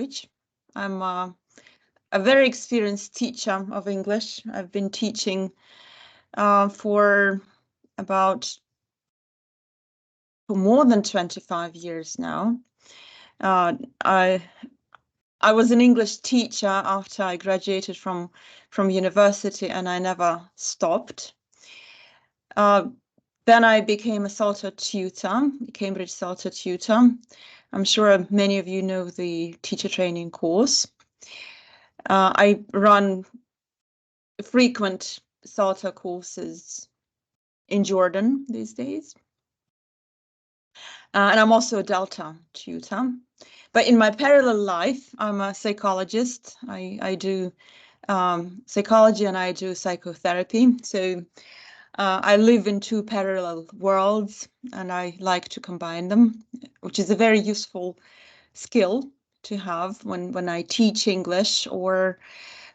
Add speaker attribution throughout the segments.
Speaker 1: Starikovich. I'm a very experienced teacher of English. I've been teaching for more than 25 years now. I was an English teacher after I graduated from university, and I never stopped. Then I became a Salter tutor, Cambridge Salter tutor. I'm sure many of you know the teacher training course. I run frequent Salter courses in Jordan these days. And I'm also a Delta tutor. But in my parallel life, I'm a psychologist. I do psychology and I do psychotherapy. So I live in two parallel worlds and I like to combine them, which is a very useful skill to have when I teach English, or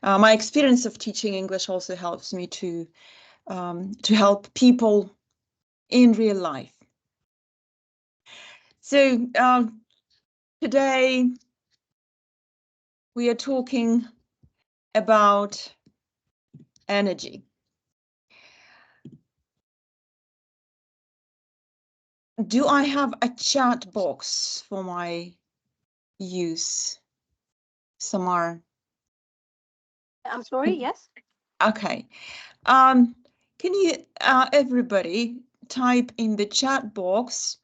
Speaker 1: my experience of teaching English also helps me to help people in real life. So today we are talking about energy. Do I have a chat box for my use, Samar?
Speaker 2: I'm sorry, yes.
Speaker 1: Okay. Can you, everybody, type in the chat box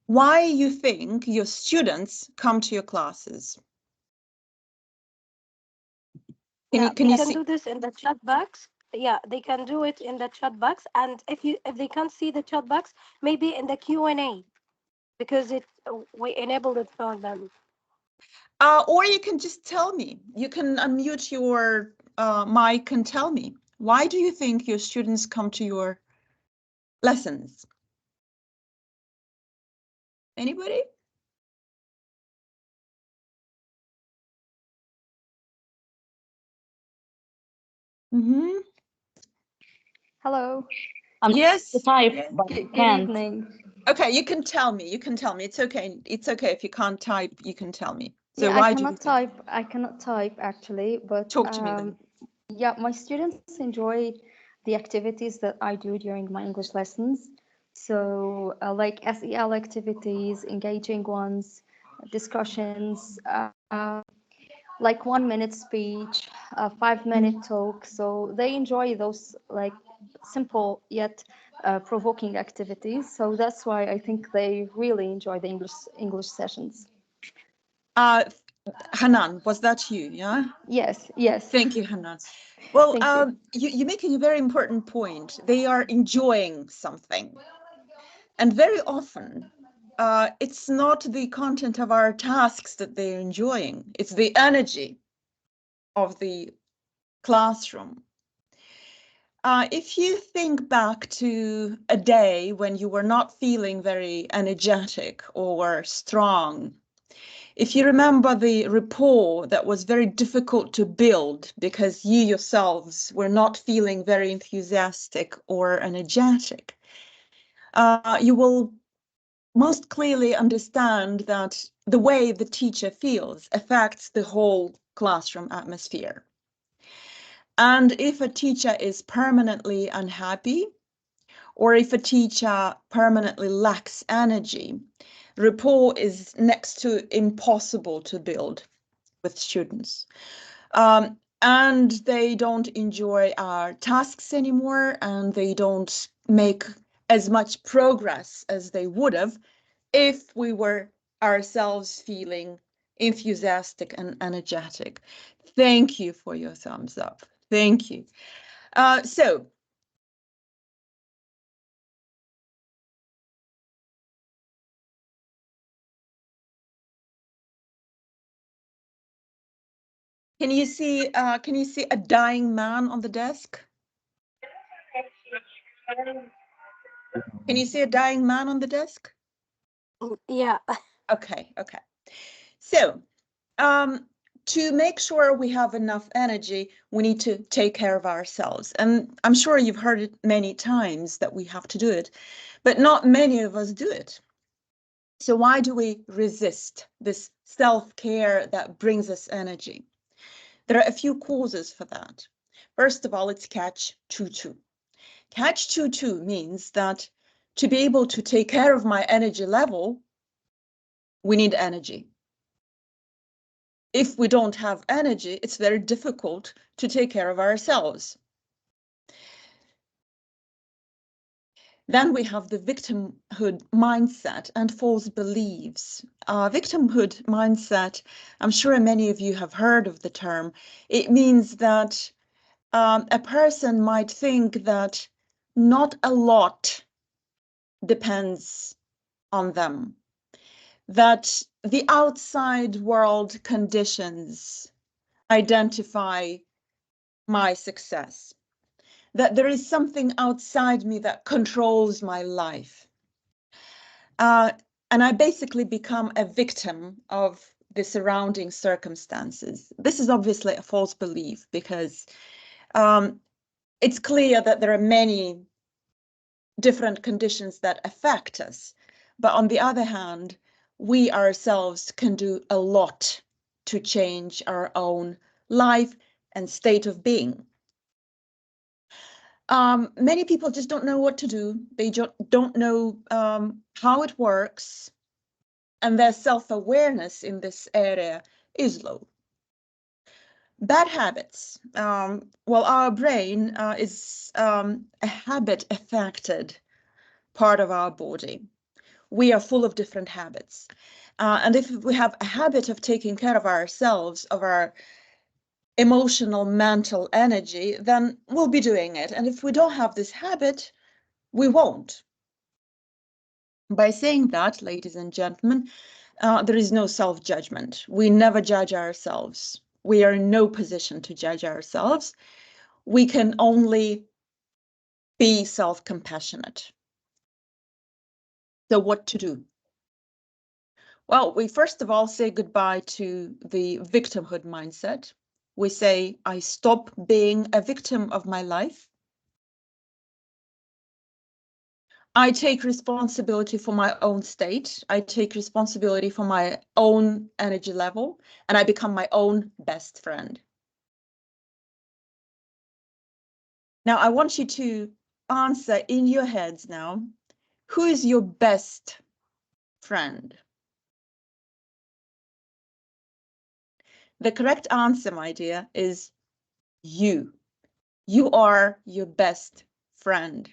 Speaker 1: why you think your students come to your classes? Can you
Speaker 2: can do this in the chat box. Yeah, they can do it in the chat box, and if they can't see the chat box, maybe in the Q&A, because we enabled it for them.
Speaker 1: Or you can just tell me. You can unmute your mic and tell me. Why do you think your students come to your lessons? Anybody? Mm-hmm.
Speaker 3: Hello.
Speaker 1: Yes.
Speaker 4: To type,
Speaker 1: Yes.
Speaker 4: but
Speaker 3: Good
Speaker 4: can't.
Speaker 3: evening.
Speaker 1: Okay, you can tell me. You can tell me. It's okay. It's okay if you can't type. You can tell me. So
Speaker 3: Yeah,
Speaker 1: why
Speaker 3: I
Speaker 1: do you
Speaker 3: cannot
Speaker 1: think?
Speaker 3: type. I cannot type actually, but
Speaker 1: Talk to me then.
Speaker 3: yeah, my students enjoy the activities that I do during my English lessons. So like SEL activities, engaging ones, discussions, like 1 minute speech, a 5 minute talk. So they enjoy those like simple yet provoking activities. So that's why I think they really enjoy the English sessions.
Speaker 1: Hanan, was that you? Yeah.
Speaker 3: Yes. Yes.
Speaker 1: Thank you, Hanan. Well,
Speaker 3: Thank you.
Speaker 1: you're making a very important point. They are enjoying something, and very often it's not the content of our tasks that they're enjoying. It's the energy of the classroom. If you think back to a day when you were not feeling very energetic or strong, if you remember the rapport that was very difficult to build because you yourselves were not feeling very enthusiastic or energetic, you will most clearly understand that the way the teacher feels affects the whole classroom atmosphere. And if a teacher is permanently unhappy, or if a teacher permanently lacks energy, rapport is next to impossible to build with students. And they don't enjoy our tasks anymore, and they don't make as much progress as they would have if we were ourselves feeling enthusiastic and energetic. Thank you for your thumbs up. Thank you. So can you see a dying man on the desk? Can you see a dying man on the desk?
Speaker 2: Yeah.
Speaker 1: Okay. So to make sure we have enough energy, we need to take care of ourselves. And I'm sure you've heard it many times that we have to do it, but not many of us do it. So why do we resist this self-care that brings us energy? There are a few causes for that. First of all, it's catch-22. Catch-22 means that to be able to take care of my energy level, we need energy. If we don't have energy, it's very difficult to take care of ourselves. Then we have the victimhood mindset and false beliefs. Victimhood mindset, I'm sure many of you have heard of the term. It means that a person might think that not a lot depends on them, that the outside world conditions identify my success, that there is something outside me that controls my life. And I basically become a victim of the surrounding circumstances. This is obviously a false belief because it's clear that there are many different conditions that affect us. But on the other hand, we ourselves can do a lot to change our own life and state of being. Many people just don't know what to do. They don't know how it works, and their self-awareness in this area is low. Bad habits. Well, our brain is a habit-affected part of our body. We are full of different habits. And if we have a habit of taking care of ourselves, of our emotional, mental energy, then we'll be doing it. And if we don't have this habit, we won't. By saying that, ladies and gentlemen, there is no self-judgment. We never judge ourselves. We are in no position to judge ourselves. We can only be self-compassionate. So what to do? Well, we first of all say goodbye to the victimhood mindset. We say, I stop being a victim of my life. I take responsibility for my own state. I take responsibility for my own energy level, and I become my own best friend. Now, I want you to answer in your heads now, who is your best friend? The correct answer, my dear, is you. You are your best friend.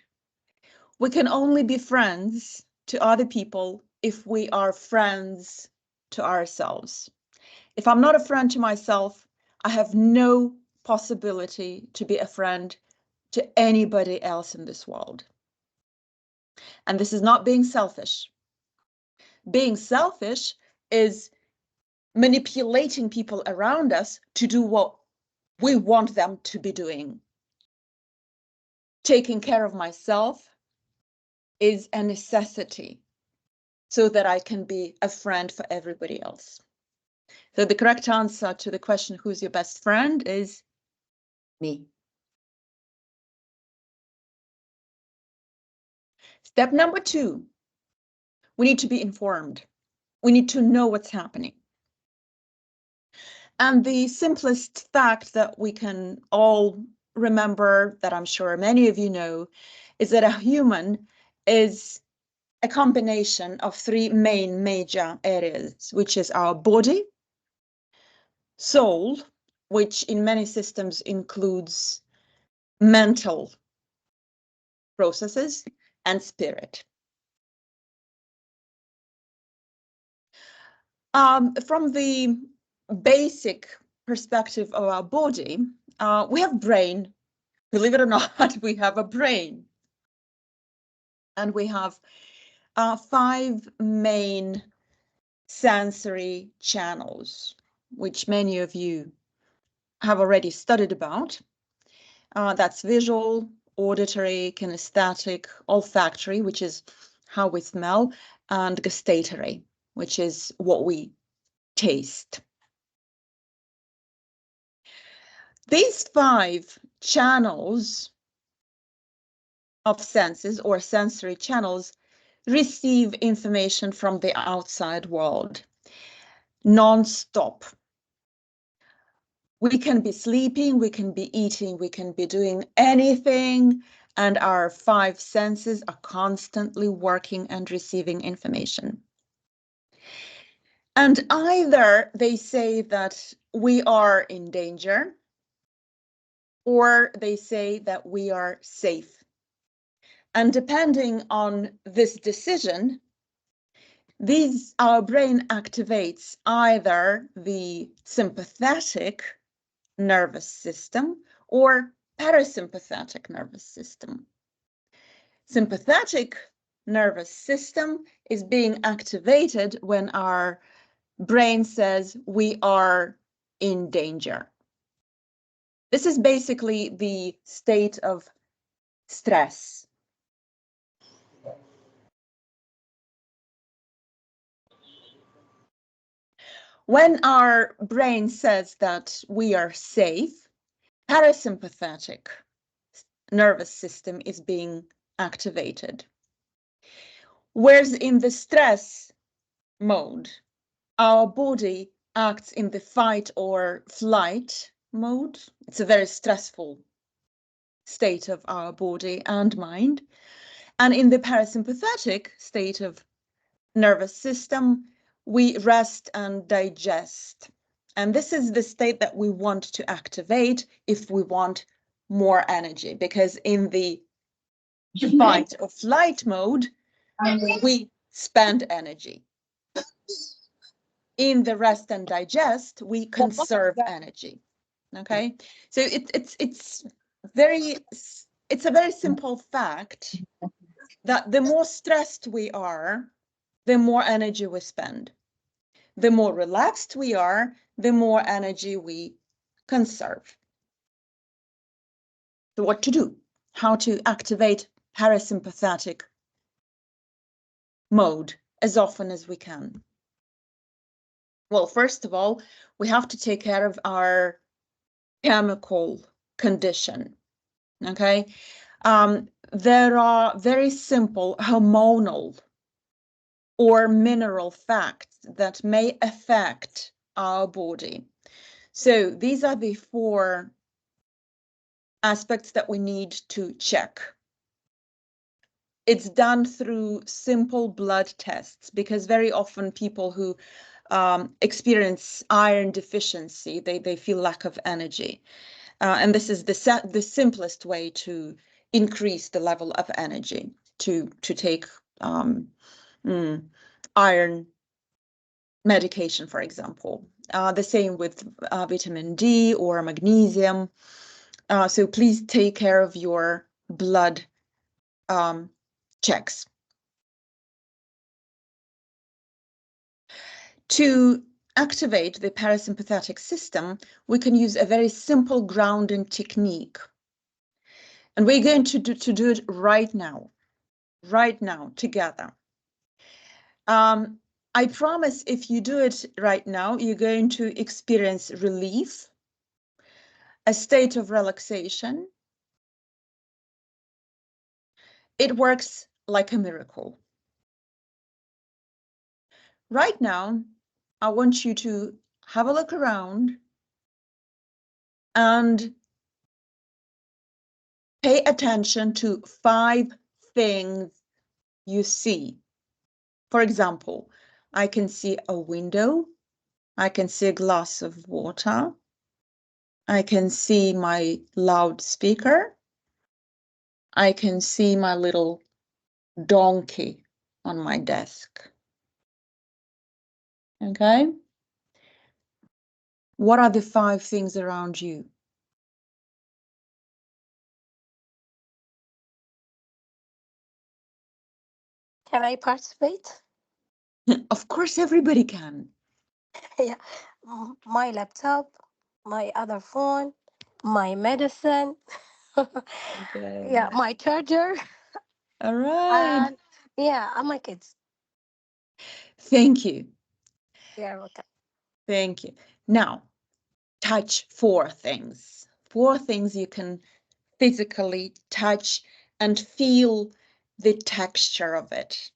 Speaker 1: We can only be friends to other people if we are friends to ourselves. If I'm not a friend to myself, I have no possibility to be a friend to anybody else in this world. And this is not being selfish. Being selfish is manipulating people around us to do what we want them to be doing. Taking care of myself is a necessity so that I can be a friend for everybody else. So the correct answer to the question, who's your best friend, is me. Step number 2, we need to be informed. We need to know what's happening. And the simplest fact that we can all remember, that I'm sure many of you know, is that a human is a combination of 3 main major areas, which is our body, soul, which in many systems includes mental processes, and spirit. From the basic perspective of our body, we have brain. Believe it or not, we have a brain. And we have 5 main sensory channels, which many of you have already studied about. That's visual, auditory, kinesthetic, olfactory, which is how we smell, and gustatory, which is what we taste. These 5 channels of senses or sensory channels receive information from the outside world non-stop. We can be sleeping, we can be eating, we can be doing anything, and our five senses are constantly working and receiving information. And either they say that we are in danger, or they say that we are safe. And depending on this decision, our brain activates either the sympathetic nervous system or parasympathetic nervous system. Sympathetic nervous system is being activated when our brain says we are in danger. This is basically the state of stress. When our brain says that we are safe, parasympathetic nervous system is being activated. Whereas in the stress mode, our body acts in the fight or flight mode. It's a very stressful state of our body and mind. And in the parasympathetic state of nervous system, we rest and digest. And this is the state that we want to activate if we want more energy, because in the fight or flight mode, we spend energy. In the rest and digest, we conserve energy. Okay, so it's a very simple fact that the more stressed we are, the more energy we spend. The more relaxed we are, the more energy we conserve. So what to do? How to activate parasympathetic mode as often as we can? Well, first of all, we have to take care of our chemical condition. Okay, there are very simple hormonal or mineral facts that may affect our body. So these are the four aspects that we need to check. It's done through simple blood tests, because very often people who experience iron deficiency, they feel lack of energy. And this is the simplest way to increase the level of energy, to take iron medication, for example. The same with vitamin D or magnesium. So please take care of your blood checks. To activate the parasympathetic system, we can use a very simple grounding technique. And we're going to do it right now together. I promise if you do it right now, you're going to experience relief, a state of relaxation. It works like a miracle. Right now, I want you to have a look around and pay attention to 5 things you see. For example, I can see a window, I can see a glass of water, I can see my loudspeaker, I can see my little donkey on my desk. Okay? What are the 5 things around you?
Speaker 2: Can I participate?
Speaker 1: Of course, everybody can.
Speaker 2: Yeah. My laptop, my other phone, my medicine.
Speaker 1: Okay.
Speaker 2: Yeah, my charger.
Speaker 1: All right.
Speaker 2: And yeah, and my kids.
Speaker 1: Thank you.
Speaker 2: Yeah, okay.
Speaker 1: Thank you. Now, touch 4 things. 4 things you can physically touch and feel the texture of it.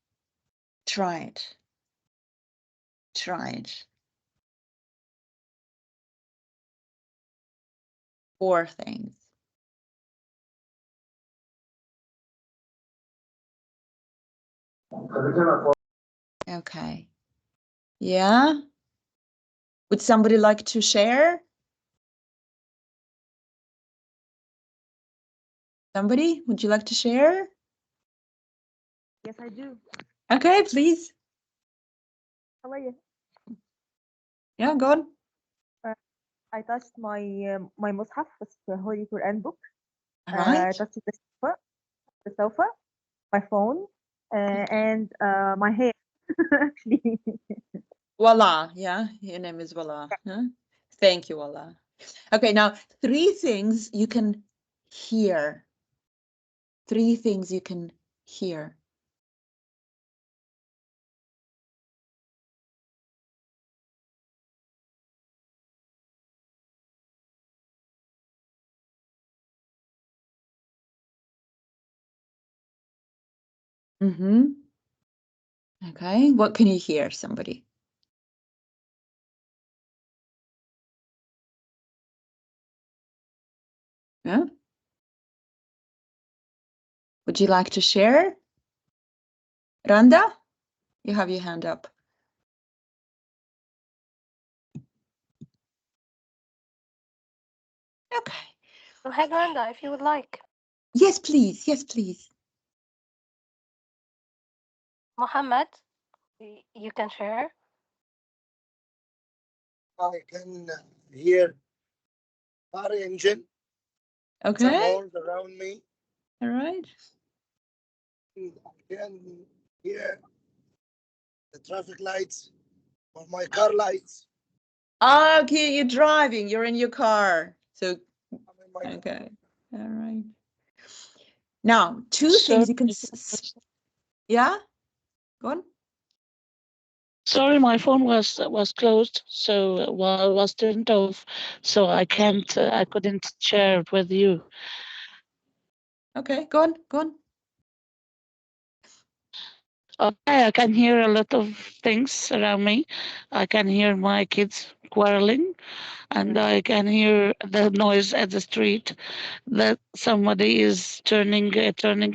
Speaker 1: Try it. Try it. 4 things. Okay. Yeah. Would somebody like to share? Somebody, would you like to share?
Speaker 4: Yes, I do.
Speaker 1: Okay, please.
Speaker 4: How are you?
Speaker 1: Yeah, go on.
Speaker 4: I touched my mushaf, the Holy Quran book.
Speaker 1: All right.
Speaker 4: Touched the sofa, my phone, and my hair. Actually,
Speaker 1: Voila. Yeah, your name is Voila. Huh? Thank you, Voila. Okay, now 3 things you can hear. 3 things you can hear. Mm-hmm. Okay, what can you hear, somebody? Yeah? Would you like to share? Randa, you have your hand up. Okay.
Speaker 2: Go ahead, Randa, if you would like.
Speaker 1: Yes, please. Yes, please.
Speaker 2: Mohammed, you can share.
Speaker 5: I can hear car engine,
Speaker 1: Okay.
Speaker 5: sounds around me.
Speaker 1: All right.
Speaker 5: I can hear the traffic lights or my car lights.
Speaker 1: Okay, you're driving. You're in your car. So,
Speaker 5: I'm in my
Speaker 1: okay. All right. Now, 2
Speaker 6: So,
Speaker 1: things you can. Yeah? Go on.
Speaker 6: sorry, my phone was closed, so was turned off, so I couldn't share it with you.
Speaker 1: Okay, go on. Go on.
Speaker 6: Okay, I can hear a lot of things around me. I can hear my kids quarreling, and I can hear the noise at the street that somebody is turning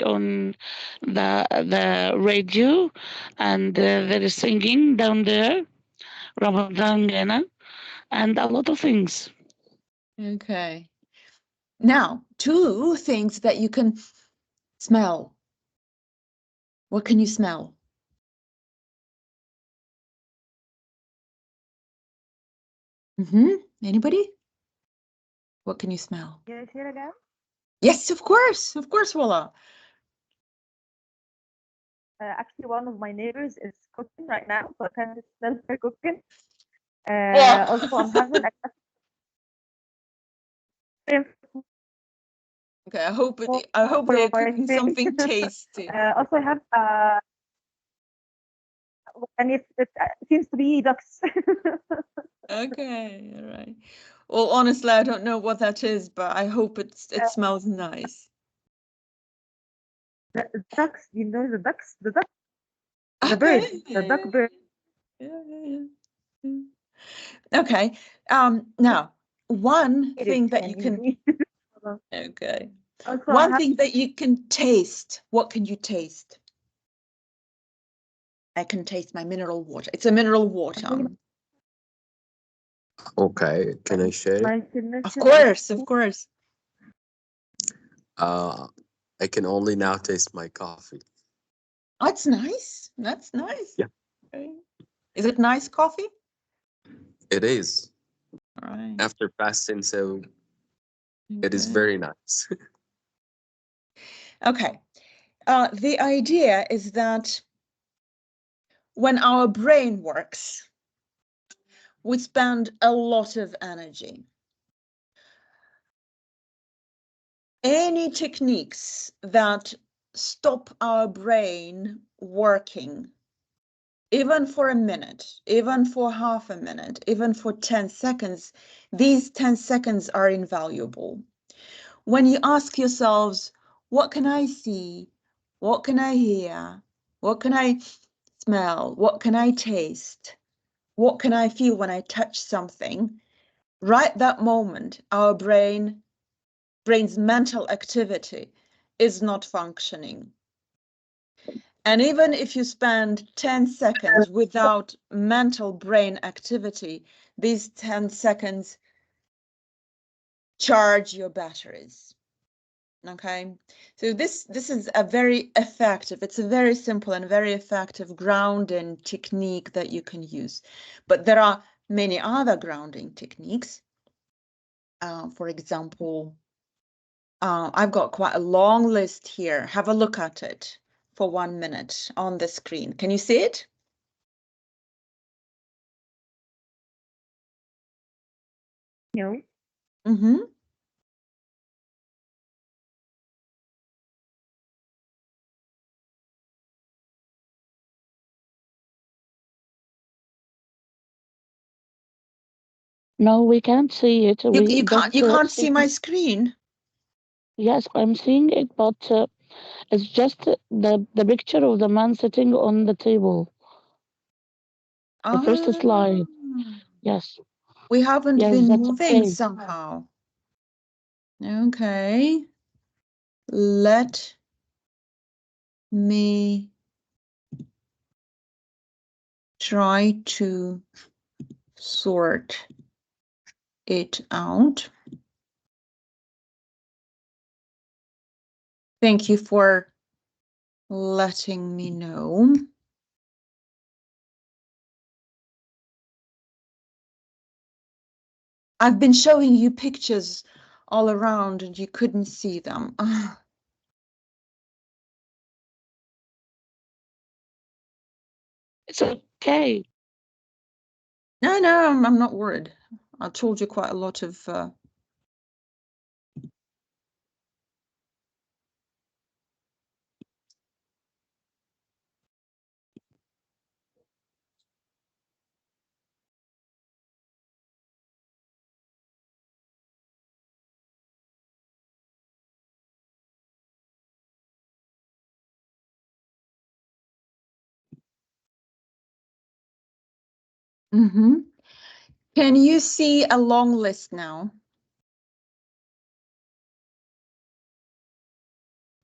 Speaker 6: on the radio, and there is singing down there, Ramadan Gana, and a lot of things.
Speaker 1: Okay. Now, 2 things that you can smell. What can you smell? Anybody? What can you smell?
Speaker 4: can you hear again?
Speaker 1: Yes, of course. Of course, Voila.
Speaker 4: Actually, one of my neighbors is cooking right now, so I can smell her cooking.
Speaker 1: Oh.
Speaker 4: Also, I'm having a
Speaker 1: Okay, I hope they're
Speaker 4: for
Speaker 1: cooking
Speaker 4: thing.
Speaker 1: something tasty.
Speaker 4: Also, I have and it seems to be ducks.
Speaker 1: Okay, all right. Well, honestly, I don't know what that is, but I hope it smells nice.
Speaker 4: The ducks, you know the ducks, the
Speaker 1: Okay.
Speaker 4: bird, the duck bird.
Speaker 1: Yeah. Okay. Now, one thing that you can. Okay.
Speaker 4: Also,
Speaker 1: One thing that you can taste. What can you taste? I can taste my mineral water. It's a mineral water.
Speaker 7: Okay, can I share it?
Speaker 1: Of course, of course.
Speaker 7: I can only now taste my coffee.
Speaker 1: That's nice. That's nice.
Speaker 7: Yeah.
Speaker 1: Okay. Is it nice coffee?
Speaker 7: It is.
Speaker 1: All right.
Speaker 7: After fasting, so it is
Speaker 1: Okay.
Speaker 7: very nice.
Speaker 1: Okay. The idea is that when our brain works, we spend a lot of energy. Any techniques that stop our brain working, even for a minute, even for half a minute, even for 10 seconds, these 10 seconds are invaluable. When you ask yourselves, what can I see? What can I hear? What can I smell? What can I taste? What can I feel when I touch something? Right that moment, our brain's mental activity is not functioning. And even if you spend 10 seconds without mental brain activity, these 10 seconds charge your batteries. Okay, so this is a very effective, it's a very simple and very effective grounding technique that you can use. But there are many other grounding techniques. For example, I've got quite a long list here. Have a look at it for 1 minute on the screen. Can you see it?
Speaker 4: No.
Speaker 1: Mm-hmm.
Speaker 6: No, we can't see it. We
Speaker 1: You
Speaker 6: just
Speaker 1: can't
Speaker 6: see.
Speaker 1: see my screen.
Speaker 6: Yes, I'm seeing it, but it's just the picture of the man sitting on the table. The first slide. Yes.
Speaker 1: We haven't
Speaker 6: Yes,
Speaker 1: been
Speaker 6: that's
Speaker 1: moving
Speaker 6: okay.
Speaker 1: somehow. Okay. Let me try to sort it out. Thank you for letting me know. I've been showing you pictures all around and you couldn't see them.
Speaker 6: It's okay.
Speaker 1: No, I'm not worried. I told you quite a lot of Can you see a long list now?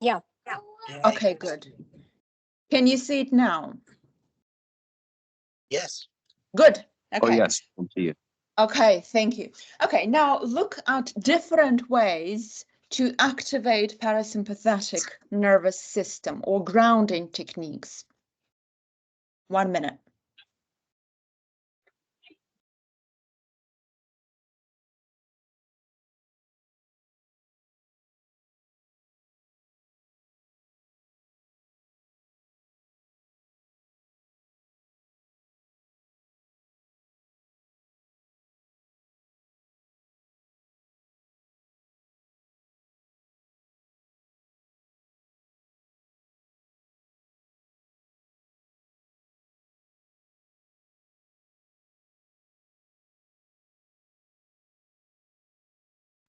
Speaker 2: Yeah.
Speaker 1: Okay, good. Can you see it now?
Speaker 5: Yes.
Speaker 1: Good.
Speaker 7: Oh,
Speaker 1: Okay.
Speaker 7: yes, I can see it.
Speaker 1: Okay, thank you. Okay, now look at different ways to activate parasympathetic nervous system or grounding techniques. 1 minute.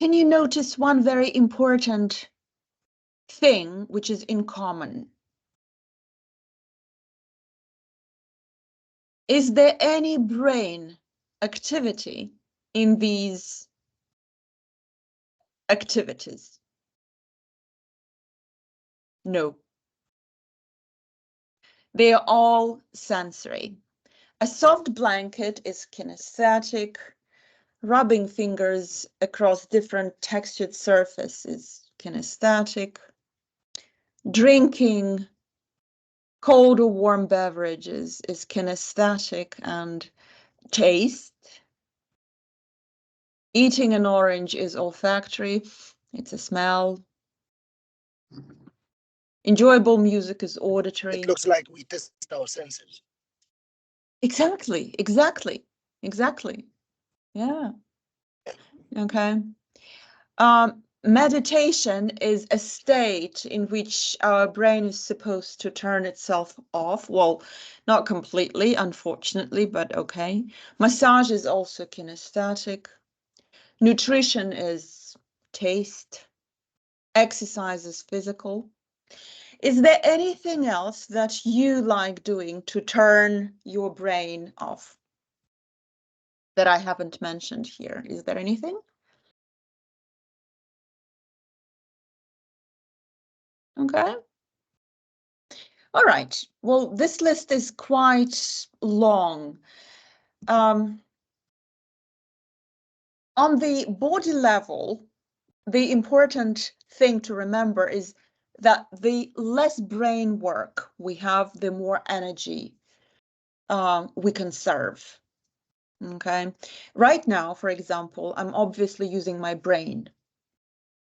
Speaker 1: Can you notice one very important thing which is in common? Is there any brain activity in these activities? No. They are all sensory. A soft blanket is kinesthetic. Rubbing fingers across different textured surfaces, kinesthetic. Drinking cold or warm beverages is kinesthetic and taste. Eating an orange is olfactory, it's a smell. Enjoyable music is auditory.
Speaker 5: It looks like we test our senses.
Speaker 1: Exactly. Yeah. Okay. Meditation is a state in which our brain is supposed to turn itself off. Well, not completely, unfortunately, but okay. Massage is also kinesthetic. Nutrition is taste. Exercise is physical. Is there anything else that you like doing to turn your brain off that I haven't mentioned here? Is there anything? Okay. All right. Well, this list is quite long. On the body level, the important thing to remember is that the less brain work we have, the more energy we conserve. Okay. Right now, for example, I'm obviously using my brain.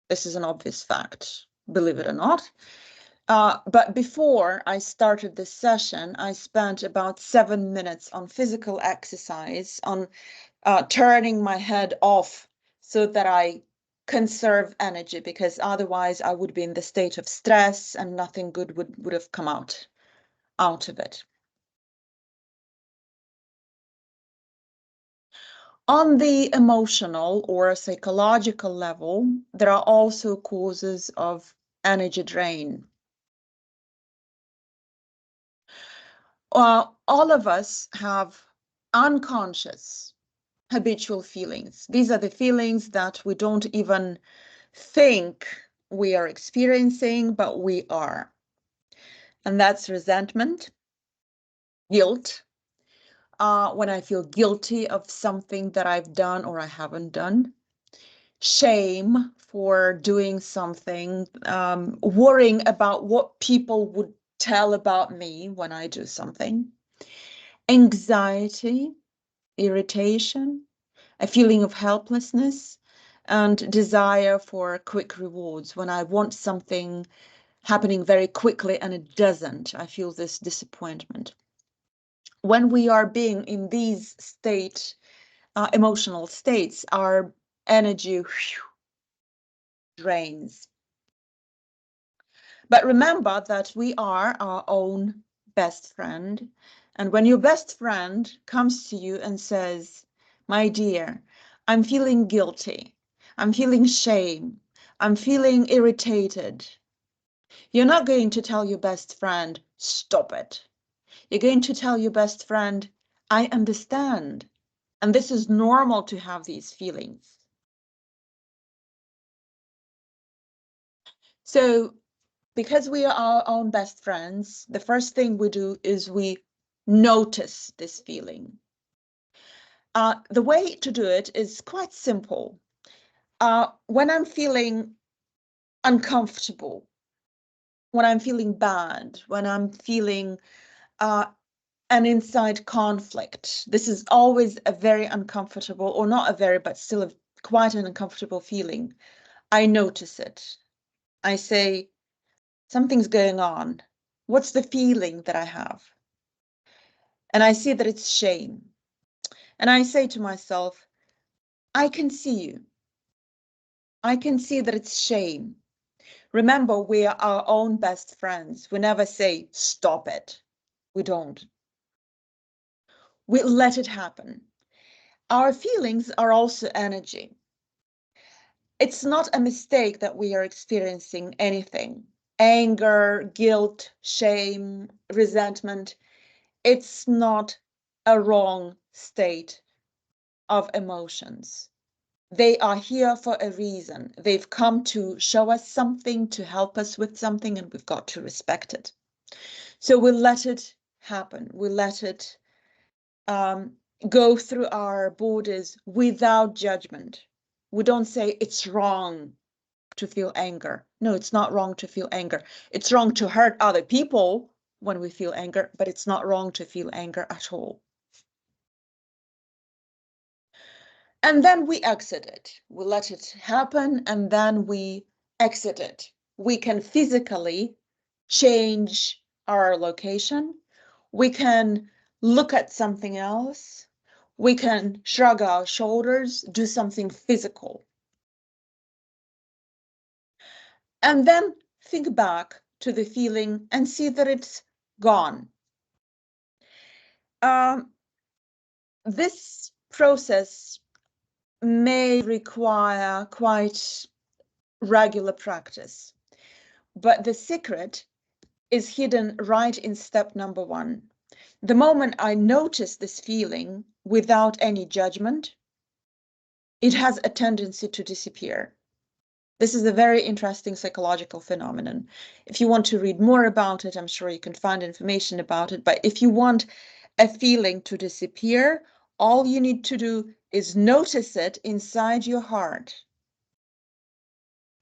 Speaker 1: This is an obvious fact, believe it or not. But before I started this session, I spent about 7 minutes on physical exercise, on turning my head off so that I conserve energy, because otherwise I would be in the state of stress and nothing good would have come out of it. On the emotional or psychological level, there are also causes of energy drain. All of us have unconscious habitual feelings. These are the feelings that we don't even think we are experiencing, but we are. And that's resentment, guilt, when I feel guilty of something that I've done or I haven't done, shame for doing something, worrying about what people would tell about me when I do something, anxiety, irritation, a feeling of helplessness, and desire for quick rewards. When I want something happening very quickly and it doesn't, I feel this disappointment. When we are being in these emotional states, our energy drains. But remember that we are our own best friend. And when your best friend comes to you and says, my dear, I'm feeling guilty, I'm feeling shame, I'm feeling irritated, you're not going to tell your best friend, stop it. You're going to tell your best friend, I understand. And this is normal to have these feelings. So, because we are our own best friends, the first thing we do is we notice this feeling. The way to do it is quite simple. When I'm feeling uncomfortable, when I'm feeling bad, when I'm feeling an inside conflict, this is always a very uncomfortable, or not a very, but still quite an uncomfortable feeling. I notice it. I say, something's going on. What's the feeling that I have? And I see that it's shame. And I say to myself, I can see you. I can see that it's shame. Remember, we are our own best friends. We never say, stop it. We don't. We let it happen. Our feelings are also energy. It's not a mistake that we are experiencing anything. Anger, guilt, shame, resentment. It's not a wrong state of emotions. They are here for a reason. They've come to show us something, to help us with something, and we've got to respect it. So we let it happen. We let it go through our borders without judgment. We don't say it's wrong to feel anger. No, it's not wrong to feel anger. It's wrong to hurt other people when we feel anger, but it's not wrong to feel anger at all. And then we exit it. We let it happen, and then we exit it. We can physically change our location. We can look at something else. We can shrug our shoulders, do something physical. And then think back to the feeling and see that it's gone. This process may require quite regular practice, but the secret is hidden right in step number 1. The moment I notice this feeling without any judgment, it has a tendency to disappear. This is a very interesting psychological phenomenon. If you want to read more about it, I'm sure you can find information about it. But if you want a feeling to disappear, all you need to do is notice it inside your heart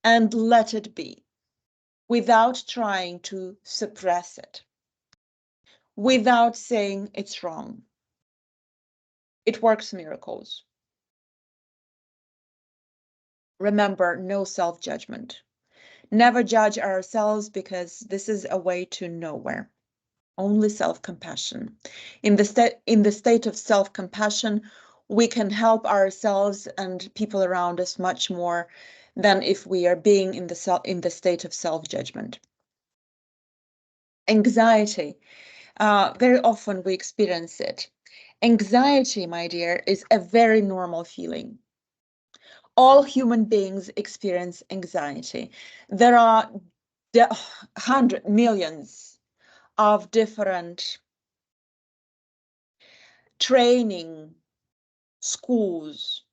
Speaker 1: and let it be, without trying to suppress it, without saying it's wrong. It works miracles. Remember, no self-judgment. Never judge ourselves, because this is a way to nowhere. Only self-compassion. In the state of self-compassion, we can help ourselves and people around us much more than if we are being in the state of self-judgment. Anxiety. Very often we experience it. Anxiety, my dear, is a very normal feeling. All human beings experience anxiety. There are hundreds, millions of different training schools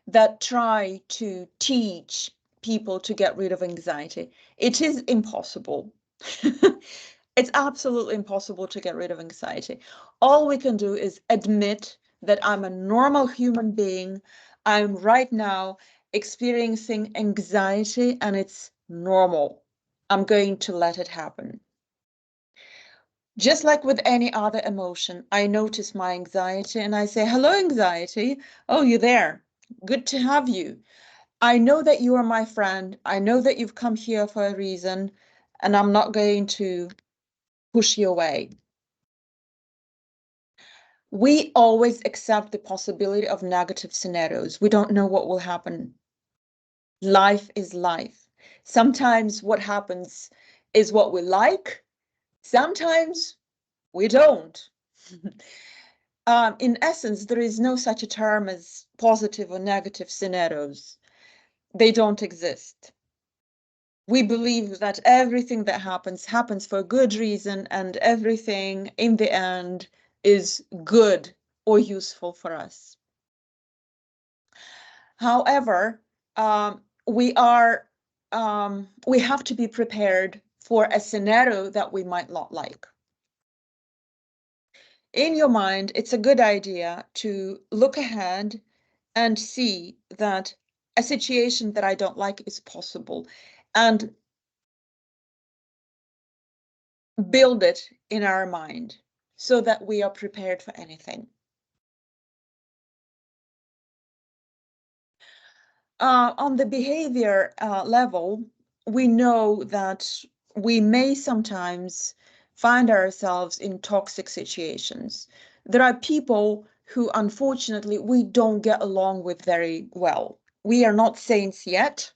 Speaker 1: that try to teach people to get rid of anxiety. It is impossible. It's absolutely impossible to get rid of anxiety. All we can do is admit that I'm a normal human being. I'm right now experiencing anxiety and it's normal. I'm going to let it happen. Just like with any other emotion, I notice my anxiety and I say, hello, anxiety. Oh, you're there. Good to have you. I know that you are my friend. I know that you've come here for a reason, and I'm not going to push you away. We always accept the possibility of negative scenarios. We don't know what will happen. Life is life. Sometimes what happens is what we like. Sometimes we don't. In essence, there is no such a term as positive or negative scenarios. They don't exist. We believe that everything that happens for a good reason, and everything in the end is good or useful for us. However, we have to be prepared for a scenario that we might not like. In your mind, it's a good idea to look ahead and see that a situation that I don't like is possible, and build it in our mind so that we are prepared for anything. On the behavior level, we know that we may sometimes find ourselves in toxic situations. There are people who, unfortunately, we don't get along with very well. We are not saints yet.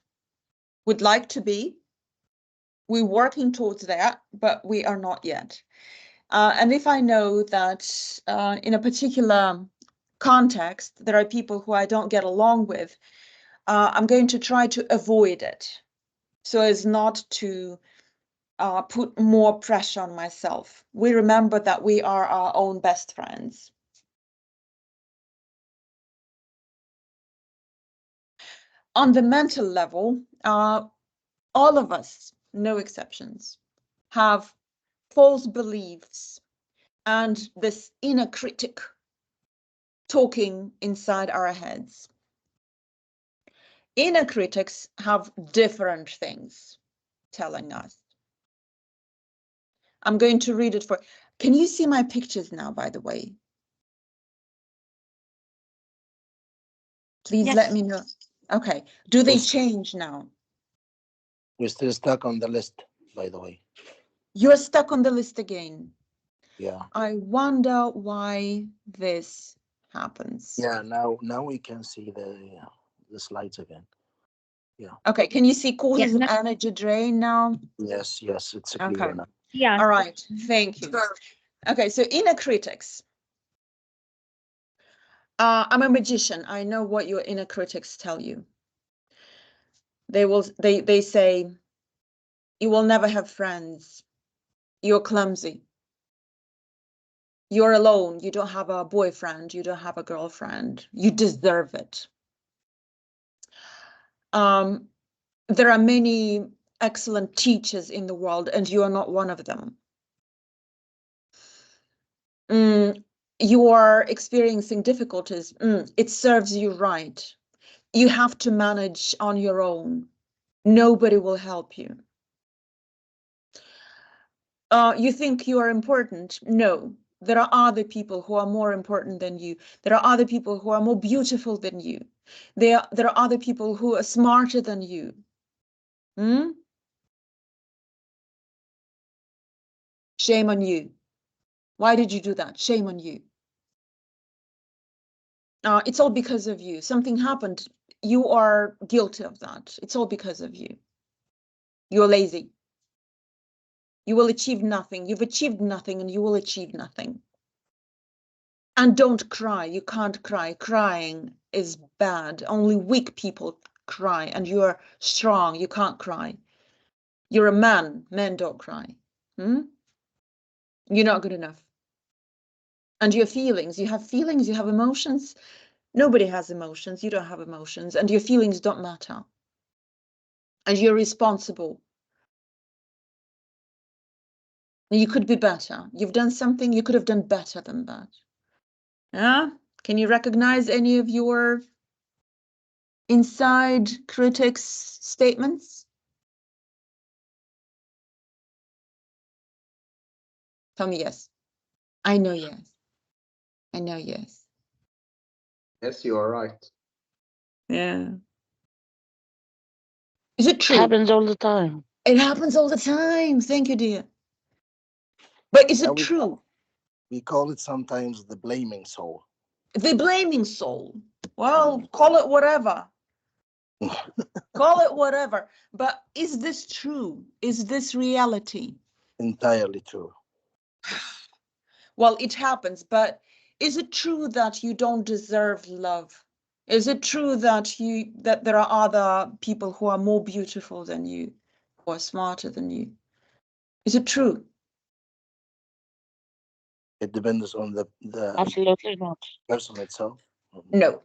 Speaker 1: Would like to be. We're working towards that, but we are not yet. And if I know that in a particular context, there are people who I don't get along with, I'm going to try to avoid it so as not to put more pressure on myself. We remember that we are our own best friends. On the mental level, all of us, no exceptions, have false beliefs and this inner critic talking inside our heads. Inner critics have different things telling us. I'm going to read it for. Can you see my pictures now, by the way? Please let
Speaker 2: Yes.
Speaker 1: me know. Okay. Do they
Speaker 5: Yes.
Speaker 1: change now?
Speaker 5: We're still stuck on the list, by the way.
Speaker 1: You're stuck on the list again.
Speaker 5: Yeah.
Speaker 1: I wonder why this happens.
Speaker 5: Yeah. Now we can see the slides again. Yeah.
Speaker 1: Okay. Can you see causes
Speaker 3: Yeah,
Speaker 1: of energy drain now?
Speaker 5: Yes. Yes. It's clear
Speaker 1: Okay.
Speaker 5: now.
Speaker 3: yeah.
Speaker 1: All right. Thank you. Okay. So inner critics. I'm a magician. I know what your inner critics tell you. They say, you will never have friends. You're clumsy. You're alone. You don't have a boyfriend. You don't have a girlfriend. You deserve it. There are many excellent teachers in the world, and you are not one of them. You are experiencing difficulties. It serves you right. You have to manage on your own. Nobody will help you. You think you are important? No. There are other people who are more important than you. There are other people who are more beautiful than you. There are other people who are smarter than you. Shame on you. Why did you do that? Shame on you. It's all because of you. Something happened. You are guilty of that. It's all because of you. You're lazy. You will achieve nothing. You've achieved nothing and you will achieve nothing. And don't cry. You can't cry. Crying is bad. Only weak people cry, and you're strong. You can't cry. You're a man. Men don't cry. You're not good enough. And your feelings. You have feelings. You have emotions. Nobody has emotions. You don't have emotions. And your feelings don't matter. And you're responsible. You could be better. You've done something. You could have done better than that. Yeah? Can you recognize any of your inside critics' statements? Tell me yes. I know yes. I know yes.
Speaker 5: Yes, you are right.
Speaker 1: Yeah. Is it true?
Speaker 6: Happens all the time.
Speaker 1: It happens all the time. Thank you, dear. But is
Speaker 5: Yeah,
Speaker 1: it true?
Speaker 5: we call it sometimes the blaming soul.
Speaker 1: The blaming soul. Well, call it whatever. Call it whatever. But is this true? Is this reality?
Speaker 5: Entirely true.
Speaker 1: Well, it happens, but is it true that you don't deserve love? Is it true that there are other people who are more beautiful than you, who are smarter than you? Is it true?
Speaker 5: It depends on the
Speaker 6: Absolutely not.
Speaker 5: person itself.
Speaker 1: No.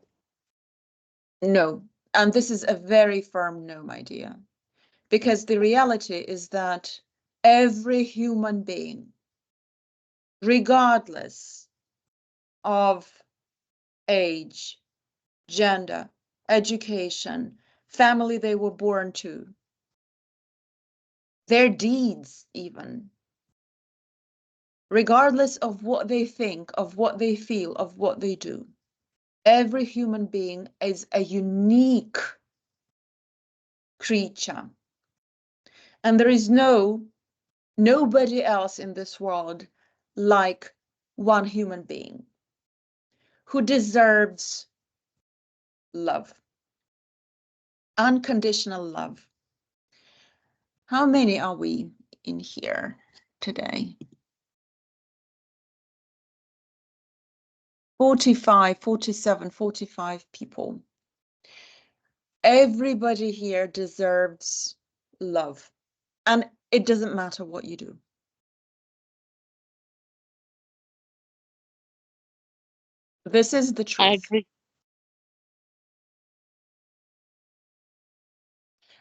Speaker 1: No. And this is a very firm no, my dear. Because the reality is that every human being, regardless of age, gender, education, family they were born to, their deeds even, regardless of what they think, of what they feel, of what they do, every human being is a unique creature. And there is nobody else in this world like one human being who deserves love, unconditional love. How many are we in here today? 45, 47, 45 people. Everybody here deserves love, and it doesn't matter what you do. This is the
Speaker 6: I
Speaker 1: truth.
Speaker 6: agree.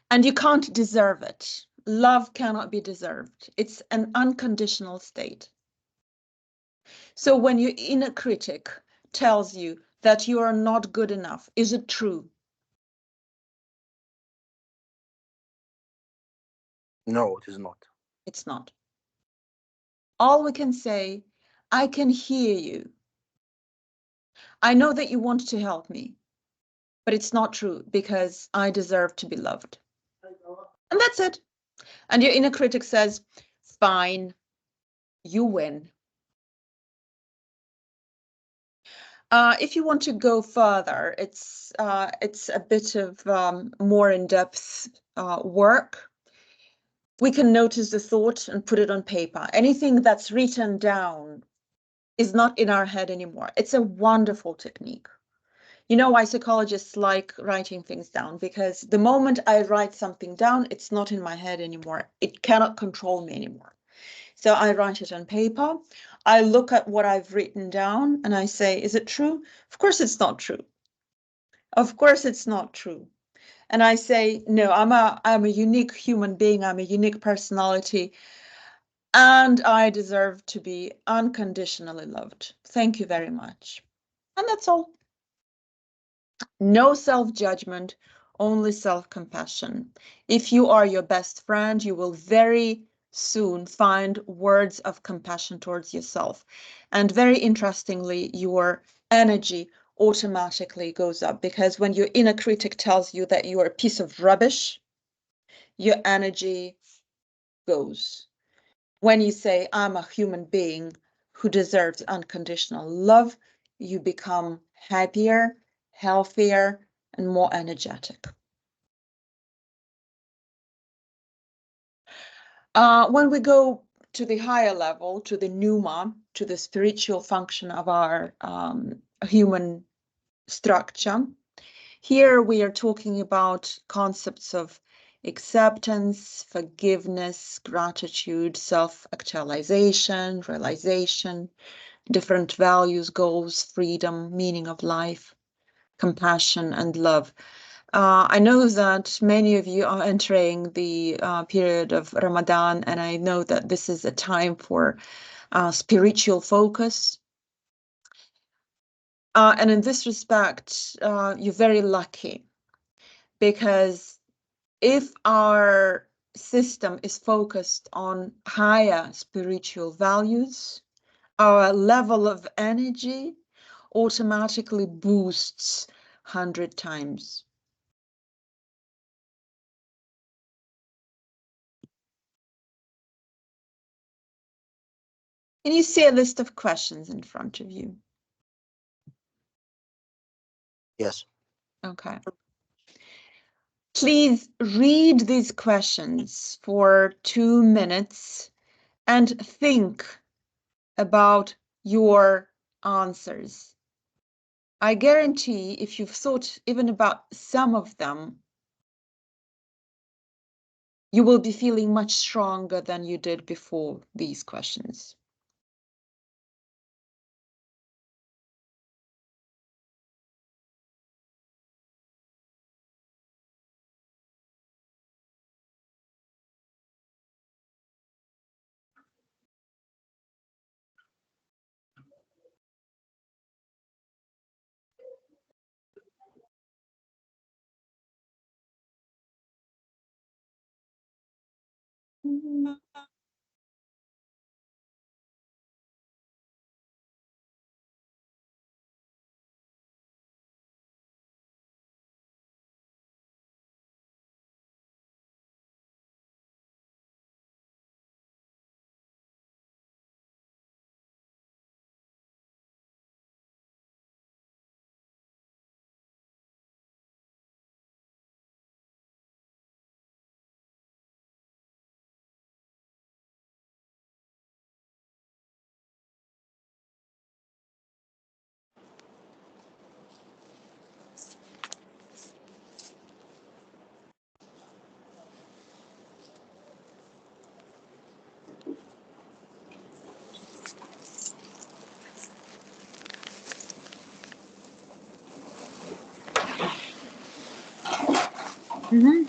Speaker 1: And you can't deserve it. Love cannot be deserved. It's an unconditional state. So when your inner critic tells you that you are not good enough, is it true?
Speaker 5: No, it is not.
Speaker 1: It's not. All we can say, I can hear you. I know that you want to help me, but it's not true because I deserve to be loved. And that's it. And your inner critic says, fine, you win. If you want to go further, it's a bit of more in-depth work. We can notice the thought and put it on paper. Anything that's written down is not in our head anymore. It's a wonderful technique. You know why psychologists like writing things down? Because the moment I write something down, it's not in my head anymore. It cannot control me anymore. So I write it on paper. I look at what I've written down and I say, is it true? Of course it's not true. Of course it's not true. And I say, no, I'm a unique human being. I'm a unique personality. And I deserve to be unconditionally loved. Thank you very much. And that's all. No self-judgment, only self-compassion. If you are your best friend, you will very soon find words of compassion towards yourself. And very interestingly, your energy automatically goes up, because when your inner critic tells you that you are a piece of rubbish, your energy goes. When you say, I'm a human being who deserves unconditional love, you become happier, healthier, and more energetic. When we go to the higher level, to the pneuma, to the spiritual function of our human structure, here we are talking about concepts of acceptance, forgiveness, gratitude, self-actualization, realization, different values, goals, freedom, meaning of life, compassion, and love. I know that many of you are entering the period of Ramadan, and I know that this is a time for spiritual focus. And in this respect, you're very lucky, because if our system is focused on higher spiritual values, our level of energy automatically boosts 100 times. And you see a list of questions in front of you.
Speaker 5: Yes.
Speaker 1: Okay. Please read these questions for 2 minutes and think about your answers. I guarantee if you've thought even about some of them, you will be feeling much stronger than you did before these questions.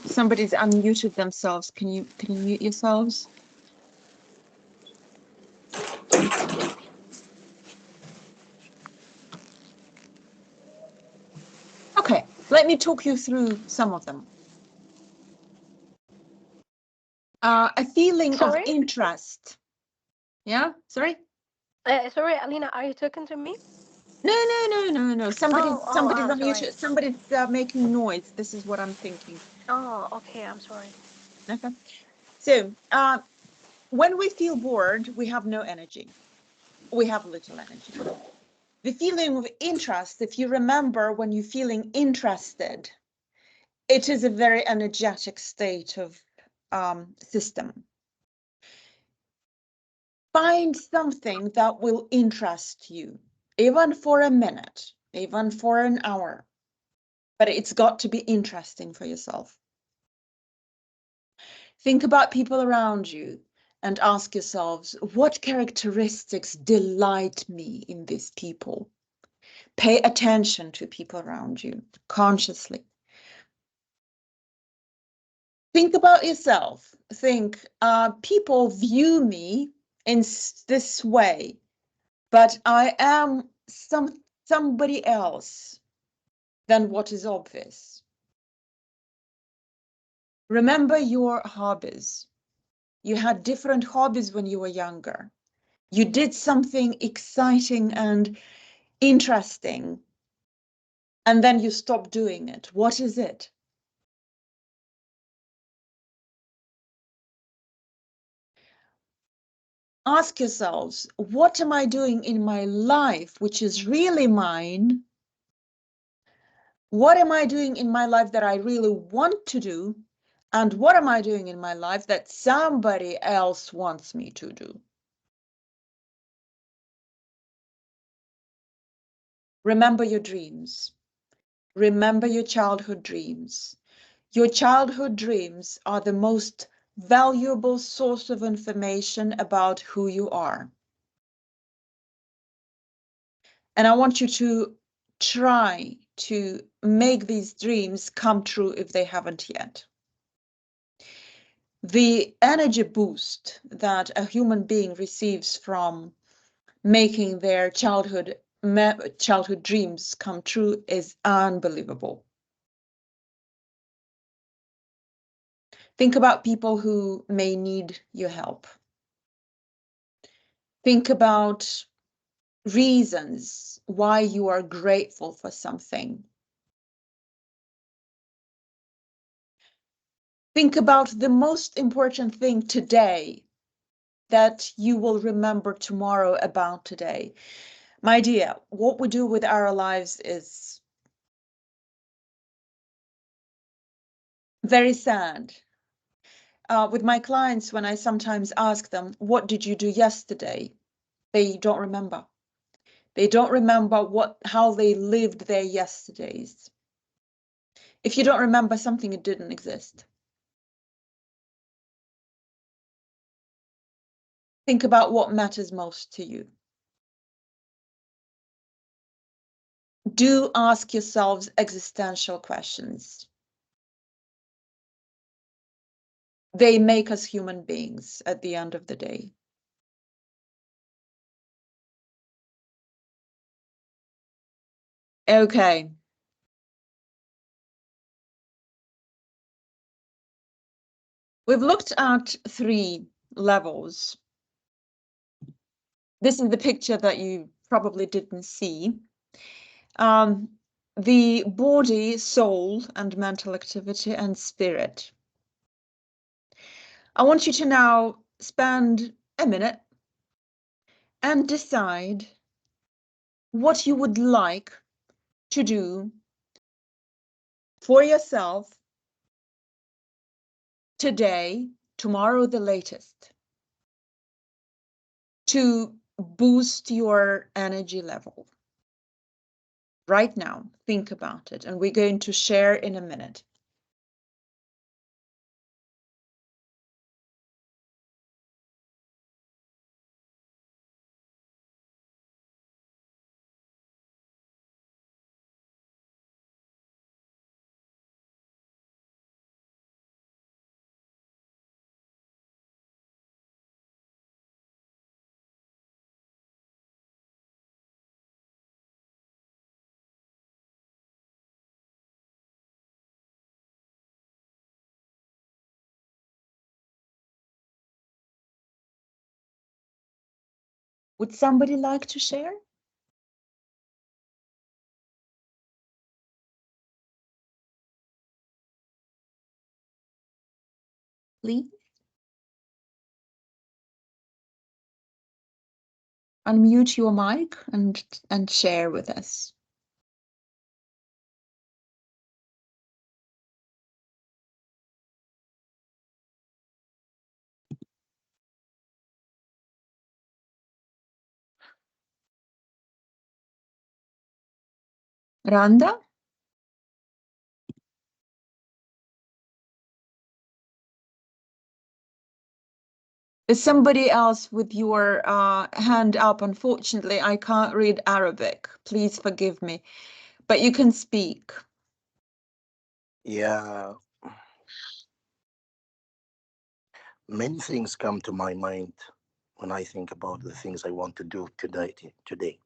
Speaker 1: Somebody's unmuted themselves. Can you mute yourselves? Okay, let me talk you through some of them. A feeling of interest. Yeah, sorry?
Speaker 2: Sorry, Alina, are you talking to me?
Speaker 1: No. Somebody's unmuted.
Speaker 2: Sorry.
Speaker 1: Somebody's making noise. This is what I'm thinking.
Speaker 2: Oh, okay, I'm sorry.
Speaker 1: Okay. So, when we feel bored, we have no energy. We have little energy. The feeling of interest, if you remember when you're feeling interested, it is a very energetic state of system. Find something that will interest you, even for a minute, even for an hour, but it's got to be interesting for yourself. Think about people around you and ask yourselves, what characteristics delight me in these people? Pay attention to people around you consciously. Think about yourself. Think, people view me in this way, but I am somebody else than what is obvious. Remember your hobbies. You had different hobbies when you were younger. You did something exciting and interesting, and then you stopped doing it. What is it? Ask yourselves, what am I doing in my life which is really mine? What am I doing in my life that I really want to do? And what am I doing in my life that somebody else wants me to do? Remember your dreams. Remember your childhood dreams. Your childhood dreams are the most valuable source of information about who you are. And I want you to try to make these dreams come true if they haven't yet. The energy boost that a human being receives from making their childhood dreams come true is unbelievable. Think about people who may need your help. Think about reasons why you are grateful for something. Think about the most important thing today that you will remember tomorrow about today. My dear, what we do with our lives is very sad. With my clients, when I sometimes ask them, what did you do yesterday? They don't remember. They don't remember how they lived their yesterdays. If you don't remember something, it didn't exist. Think about what matters most to you. Do ask yourselves existential questions. They make us human beings at the end of the day. Okay. We've looked at 3 levels. This is the picture that you probably didn't see. The body, soul, and mental activity, and spirit. I want you to now spend a minute and decide what you would like to do for yourself today, tomorrow the latest, to boost your energy level. Right now, think about it, and we're going to share in a minute. Would somebody like to share? Please unmute your mic and share with us. Randa? There's somebody else with your hand up. Unfortunately, I can't read Arabic. Please forgive me. But you can speak.
Speaker 5: Yeah, many things come to my mind when I think about the things I want to do today. Today,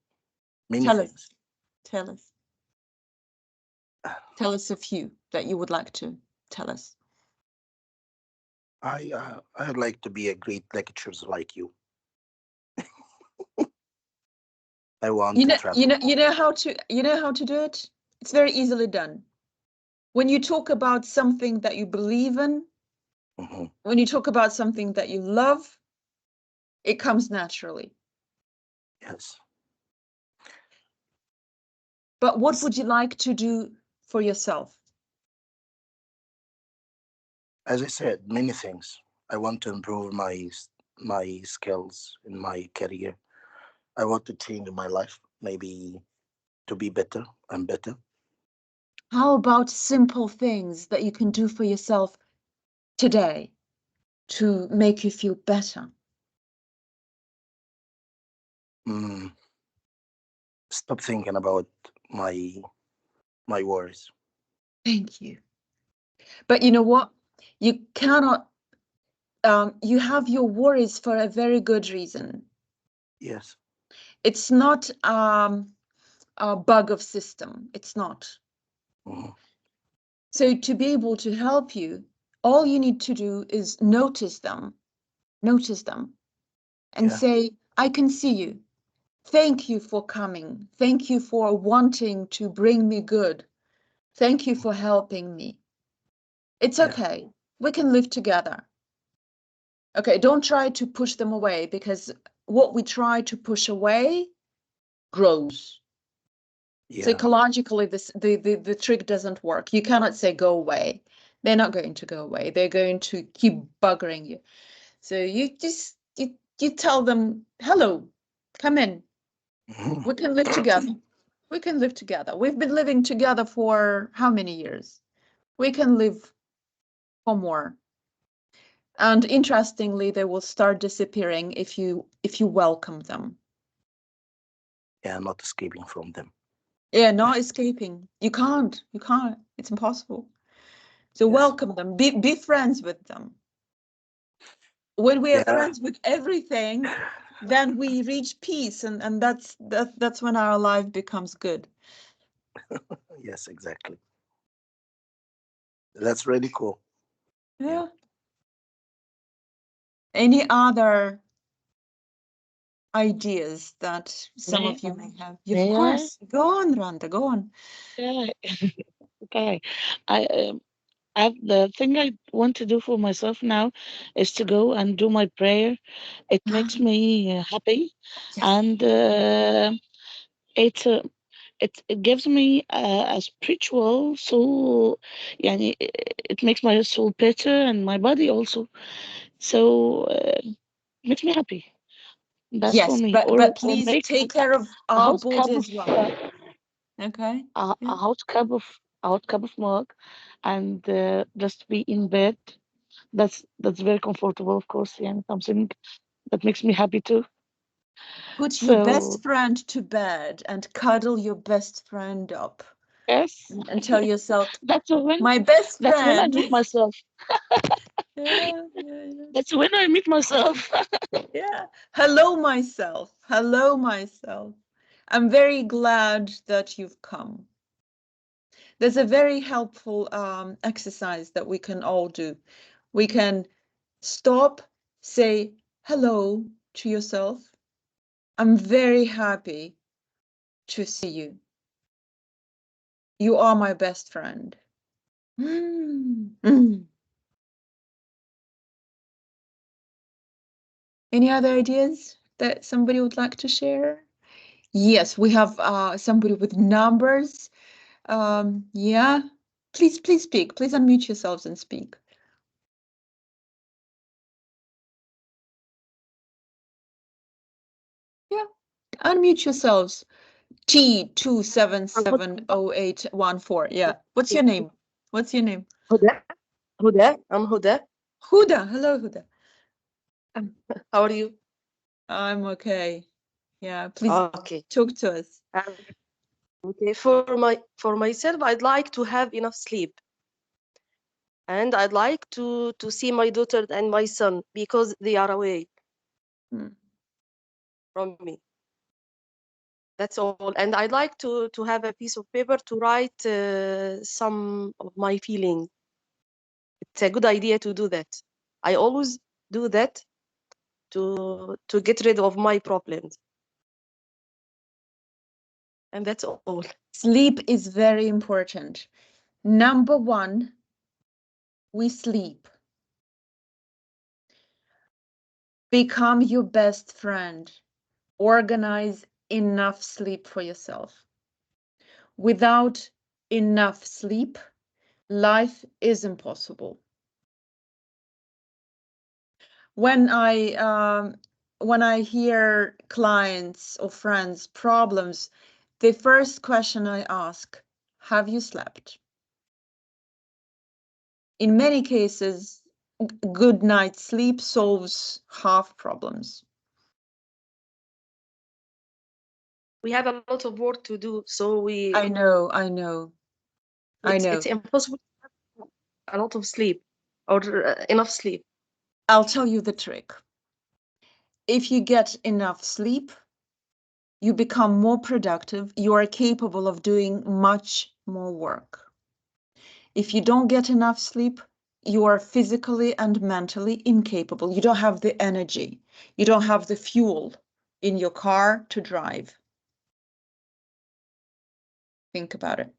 Speaker 5: many
Speaker 1: Tell us.
Speaker 5: things.
Speaker 1: Tell us. Tell us a few that you would like to tell us.
Speaker 5: I'd like to be a great lecturer like you. I want to travel.
Speaker 1: You know how to do it? It's very easily done. When you talk about something that you believe in,
Speaker 5: Hmm.
Speaker 1: when you talk about something that you love, it comes naturally.
Speaker 5: Yes.
Speaker 1: But what would you like to do for yourself?
Speaker 5: As I said, many things. I want to improve my skills in my career. I want to change my life, maybe to be better and better.
Speaker 1: How about simple things that you can do for yourself today to make you feel better?
Speaker 5: Mm, stop thinking about my worries.
Speaker 1: Thank you. But you know what? You cannot, you have your worries for a very good reason.
Speaker 5: Yes.
Speaker 1: It's not a bug of system. It's not.
Speaker 5: Hmm.
Speaker 1: So to be able to help you, all you need to do is notice them, and
Speaker 5: Yeah.
Speaker 1: say, I can see you. Thank you for coming. Thank you for wanting to bring me good. Thank you for helping me. It's
Speaker 5: Yeah.
Speaker 1: okay. We can live together. Okay, don't try to push them away, because what we try to push away grows.
Speaker 5: Yeah.
Speaker 1: Psychologically, the trick doesn't work. You cannot say go away. They're not going to go away. They're going to keep buggering you. So you tell them, hello, come in.
Speaker 5: Mhm.
Speaker 1: We can live together. We can live together. We've been living together for how many years? We can live for more. And interestingly, they will start disappearing if you welcome them.
Speaker 5: Yeah, not escaping from them.
Speaker 1: Yeah, not escaping. You can't. You can't. It's impossible. So
Speaker 5: Yes.
Speaker 1: welcome them. Be friends with them. When we are
Speaker 5: Yeah.
Speaker 1: friends with everything, then we reach peace, and that's when our life becomes good.
Speaker 5: Yes, exactly. That's really cool. Yeah.
Speaker 1: Yeah. Any other ideas that some
Speaker 6: May,
Speaker 1: of you may have? Of
Speaker 6: may I?
Speaker 1: course. Go on, Randa, go on.
Speaker 6: Yeah. Okay. I the thing I want to do for myself now is to go and do my prayer. It makes me happy,
Speaker 1: Yes.
Speaker 6: and it it gives me a spiritual soul. Yani, it makes my soul better and my body also. So makes me happy. That's for
Speaker 1: Yes,
Speaker 6: me.
Speaker 1: but
Speaker 6: Or
Speaker 1: please
Speaker 6: make
Speaker 1: take care of
Speaker 6: a
Speaker 1: our
Speaker 6: hot cup
Speaker 1: body
Speaker 6: of
Speaker 1: as well. Okay?
Speaker 6: a
Speaker 1: Yeah.
Speaker 6: hot cup of milk, and just be in bed. That's very comfortable, of course, and something that makes me happy too.
Speaker 1: Put your
Speaker 6: So
Speaker 1: best friend to bed and cuddle your best friend up
Speaker 6: yes,
Speaker 1: and tell yourself,
Speaker 6: that's when
Speaker 1: my best
Speaker 6: that's when I
Speaker 1: friend.
Speaker 6: meet myself.
Speaker 1: Yeah, yeah, yeah.
Speaker 6: That's when I meet myself.
Speaker 1: Yeah. Hello, myself. Hello, myself. I'm very glad that you've come. There's a very helpful exercise that we can all do. We can stop, say hello to yourself. I'm very happy to see you. You are my best friend. Mm. Mm. Any other ideas that somebody would like to share? Yes, we have somebody with numbers. Yeah. Please speak. Please unmute yourselves and speak. Yeah, unmute yourselves. T2770814. Yeah. What's your name? What's your name?
Speaker 8: Huda. I'm Huda.
Speaker 1: Huda. Hello, Huda.
Speaker 8: How are you?
Speaker 1: I'm okay. Yeah, please
Speaker 8: Okay.
Speaker 1: talk to us.
Speaker 8: Okay. For myself, I'd like to have enough sleep, and I'd like to see my daughter and my son because they are away
Speaker 1: Hmm.
Speaker 8: from me. That's all. And I'd like to have a piece of paper to write some of my feeling. It's a good idea to do that. I always do that to get rid of my problems. And that's all.
Speaker 1: Sleep is very important. Number one, we sleep. Become your best friend. Organize enough sleep for yourself. Without enough sleep, life is impossible. When I hear clients or friends problems, the first question I ask, have you slept? In many cases, good night's sleep solves half problems.
Speaker 8: We have a lot of work to do, so
Speaker 1: I know.
Speaker 8: it's impossible to have a lot of sleep or enough sleep.
Speaker 1: I'll tell you the trick. If you get enough sleep, you become more productive. You are capable of doing much more work. If you don't get enough sleep, you are physically and mentally incapable. You don't have the energy. You don't have the fuel in your car to drive. Think about it.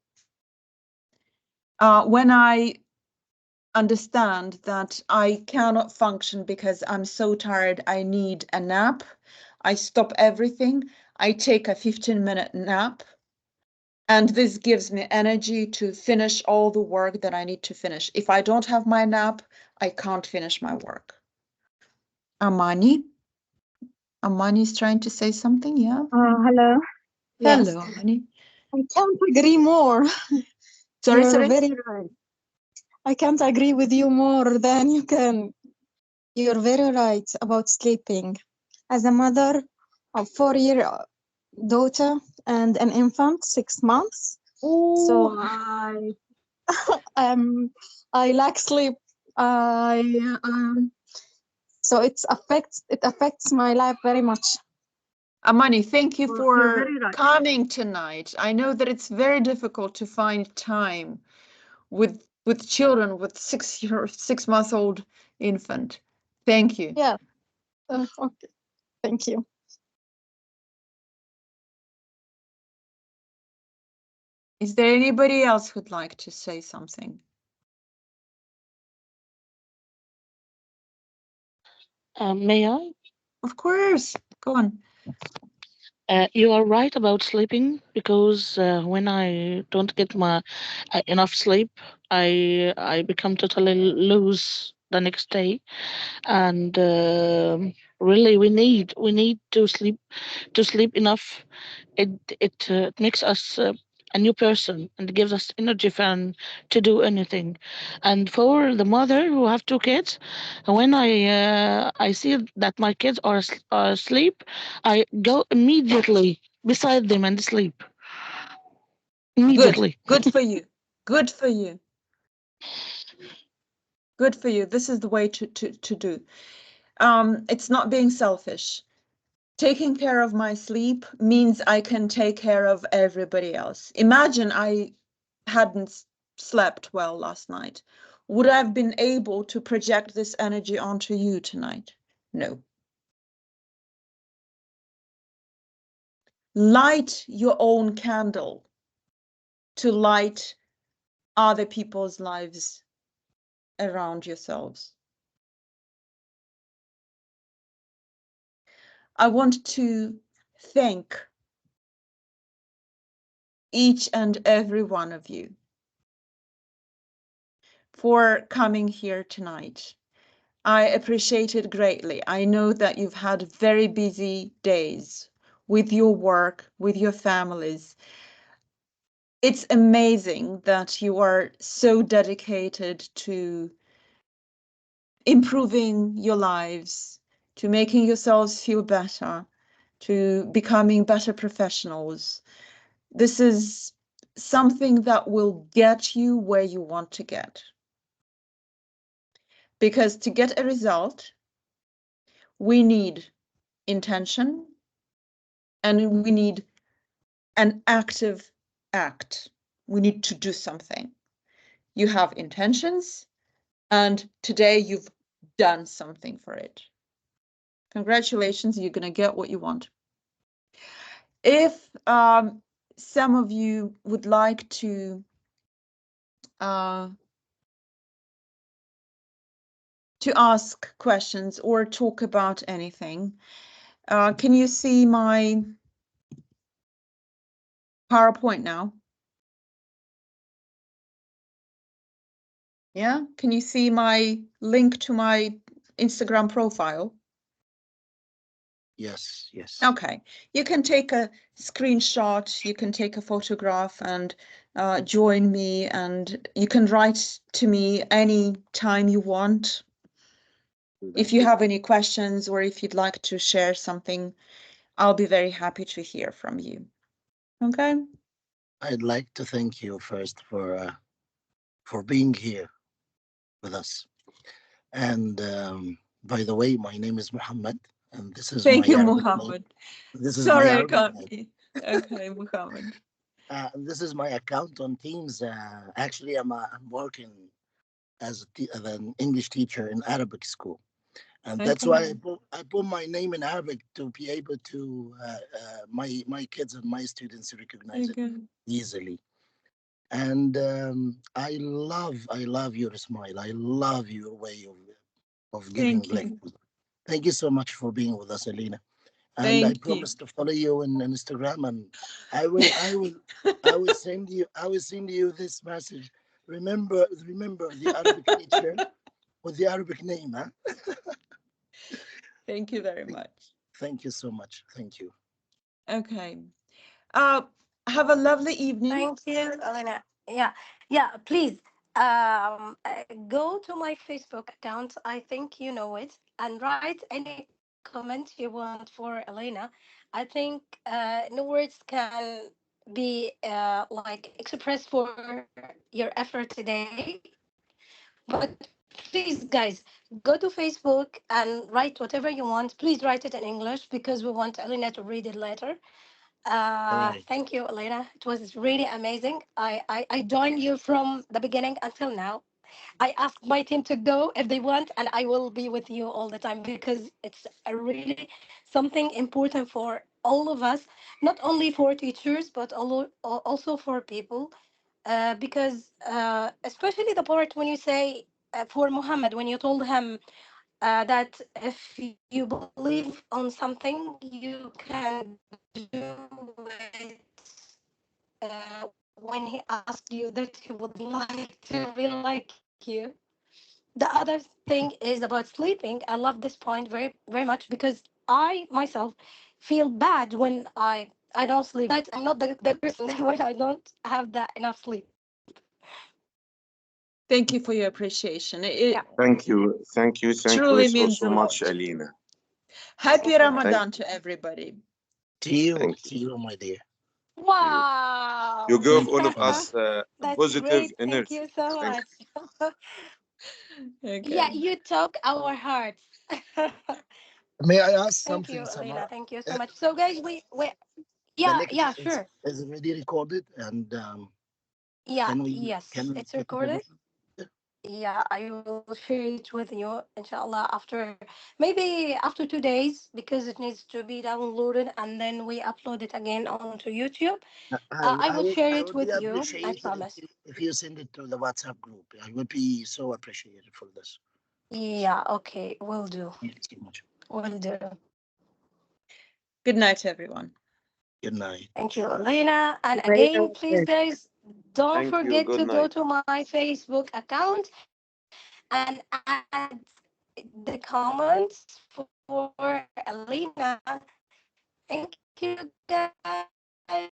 Speaker 1: When I understand that I cannot function because I'm so tired, I need a nap, I stop everything. I take a 15-minute nap. And this gives me energy to finish all the work that I need to finish. If I don't have my nap, I can't finish my work. Amani? Amani is trying to say something, yeah?
Speaker 9: Hello. Yes,
Speaker 1: Hello, Amani.
Speaker 9: I can't agree more.
Speaker 1: Sorry,
Speaker 9: You're
Speaker 1: sorry?
Speaker 9: very right. I can't agree with you more than you can. You're very right about sleeping. As a mother of 4-year daughter and an infant, 6 months, so
Speaker 1: Oh,
Speaker 9: I lack sleep. I so it affects my life very much.
Speaker 1: Amani, thank you
Speaker 8: You're
Speaker 1: for
Speaker 8: very right.
Speaker 1: coming tonight. I know that it's very difficult to find time with children with 6-month-old infant. Thank you.
Speaker 9: Yeah. Okay. Thank you.
Speaker 1: Is there anybody else who'd like to say something?
Speaker 6: May I?
Speaker 1: Of course, go on.
Speaker 6: You are right about sleeping because when I don't get my enough sleep, I become totally loose the next day, and really we need to sleep enough. It makes us a new person and gives us energy fan to do anything. And for the mother who have 2 kids, when I see that my kids are asleep, I go immediately beside them and sleep
Speaker 1: Good.
Speaker 6: immediately.
Speaker 1: Good for you. Good for you. Good for you. This is the way to do. It's not being selfish. Taking care of my sleep means I can take care of everybody else. Imagine I hadn't slept well last night. Would I have been able to project this energy onto you tonight? No. Light your own candle to light other people's lives around yourselves. I want to thank each and every one of you for coming here tonight. I appreciate it greatly. I know that you've had very busy days with your work, with your families. It's amazing that you are so dedicated to improving your lives, to making yourselves feel better, to becoming better professionals. This is something that will get you where you want to get. Because to get a result, we need intention and we need an active act. We need to do something. You have intentions, and today you've done something for it. Congratulations, you're going to get what you want. If some of you would like to ask questions or talk about anything, can you see my PowerPoint now? Yeah, can you see my link to my Instagram profile?
Speaker 5: Yes, yes.
Speaker 1: Okay, you can take a screenshot, you can take a photograph and join me, and you can write to me any time you want. If you have any questions or if you'd like to share something, I'll be very happy to hear from you. Okay?
Speaker 5: I'd like to thank you first for being here with us. And by the way, my name is Muhammad, and this is
Speaker 1: Thank
Speaker 5: my
Speaker 1: you,
Speaker 5: Arabic name.
Speaker 1: Muhammad.
Speaker 5: This is my
Speaker 1: Sorry, I
Speaker 5: Arabic
Speaker 1: can't.
Speaker 5: name.
Speaker 1: Okay, Muhammad.
Speaker 5: This is my account on Teams. Actually, I'm working as an English teacher in Arabic school, and that's why
Speaker 1: Okay.
Speaker 5: I put my name in Arabic to be able to my kids and my students recognize it
Speaker 1: Okay.
Speaker 5: easily. And I love your smile. I love your way of giving
Speaker 1: Thank
Speaker 5: like.
Speaker 1: you.
Speaker 5: Thank you so much for being with us, Alina. And I
Speaker 1: Thank you.
Speaker 5: promise to follow you on Instagram, and I will send you this message. Remember the Arabic teacher with the Arabic name, huh?
Speaker 1: Thank you very
Speaker 5: Thank,
Speaker 1: much.
Speaker 5: thank you so much. Thank you.
Speaker 1: Okay. Uh, have a lovely evening.
Speaker 2: Thank you, Elena. Yeah, yeah. Please, go to my Facebook account. I think you know it, and write any comment you want for Elena. I think no words can be like expressed for your effort today. But please, guys, go to Facebook and write whatever you want. Please write it in English because we want Elena to read it later. Thank you,
Speaker 5: All right.
Speaker 2: Elena. It was really amazing. I joined you from the beginning until now. I asked my team to go if they want, and I will be with you all the time because it's a really something important for all of us, not only for teachers but also for people. Because especially the part when you say for Muhammad, when you told him that if you believe on something, you can do it. When he asked you that he would like to really like you. The other thing is about sleeping. I love this point very much because I myself feel bad when I don't sleep. Most of the nights I'm not the person when I don't have that enough sleep.
Speaker 1: Thank you for your appreciation.
Speaker 2: Yeah.
Speaker 1: It
Speaker 10: Thank you
Speaker 1: truly
Speaker 10: so,
Speaker 1: means
Speaker 10: so
Speaker 1: a
Speaker 10: much,
Speaker 1: lot.
Speaker 10: Alina.
Speaker 1: Happy
Speaker 10: Thank,
Speaker 1: Ramadan to everybody.
Speaker 10: thank
Speaker 5: To you, my dear.
Speaker 10: you. You
Speaker 2: Wow.
Speaker 10: give all of
Speaker 5: And
Speaker 10: us
Speaker 2: That's
Speaker 10: positive
Speaker 2: great. Thank you
Speaker 10: energy.
Speaker 2: so
Speaker 10: Thank
Speaker 2: much. Yeah,
Speaker 1: Okay.
Speaker 2: you talk our hearts.
Speaker 5: may I ask
Speaker 2: Thank you,
Speaker 5: something,
Speaker 2: Elena.
Speaker 5: Samara?
Speaker 2: Thank you so
Speaker 5: Uh,
Speaker 2: much. So, guys, we
Speaker 5: the
Speaker 2: yeah,
Speaker 5: lecture
Speaker 2: yeah, sure.
Speaker 5: is already recorded, and
Speaker 2: Yeah,
Speaker 5: can we
Speaker 2: yes,
Speaker 5: can we
Speaker 2: it's
Speaker 5: check it over?
Speaker 2: recorded. Yeah, I will share it with you, inshallah, after maybe after 2 days because it needs to be downloaded and then we upload it again onto YouTube. I will share
Speaker 5: I
Speaker 2: it
Speaker 5: would be
Speaker 2: with you, I
Speaker 5: appreciated
Speaker 2: promise.
Speaker 5: if you send it to the WhatsApp group. I would be so appreciated for this.
Speaker 2: Yeah, okay, will do.
Speaker 5: Thank you so much.
Speaker 2: Will do.
Speaker 1: Good night, everyone.
Speaker 5: Good night.
Speaker 2: Thank you, Elena. And
Speaker 4: Later.
Speaker 2: again, please, guys, don't
Speaker 10: thank you.
Speaker 2: forget
Speaker 10: Good
Speaker 2: to go
Speaker 10: night.
Speaker 2: to my Facebook account and add the comments for Elena. Thank you, guys. Bye bye.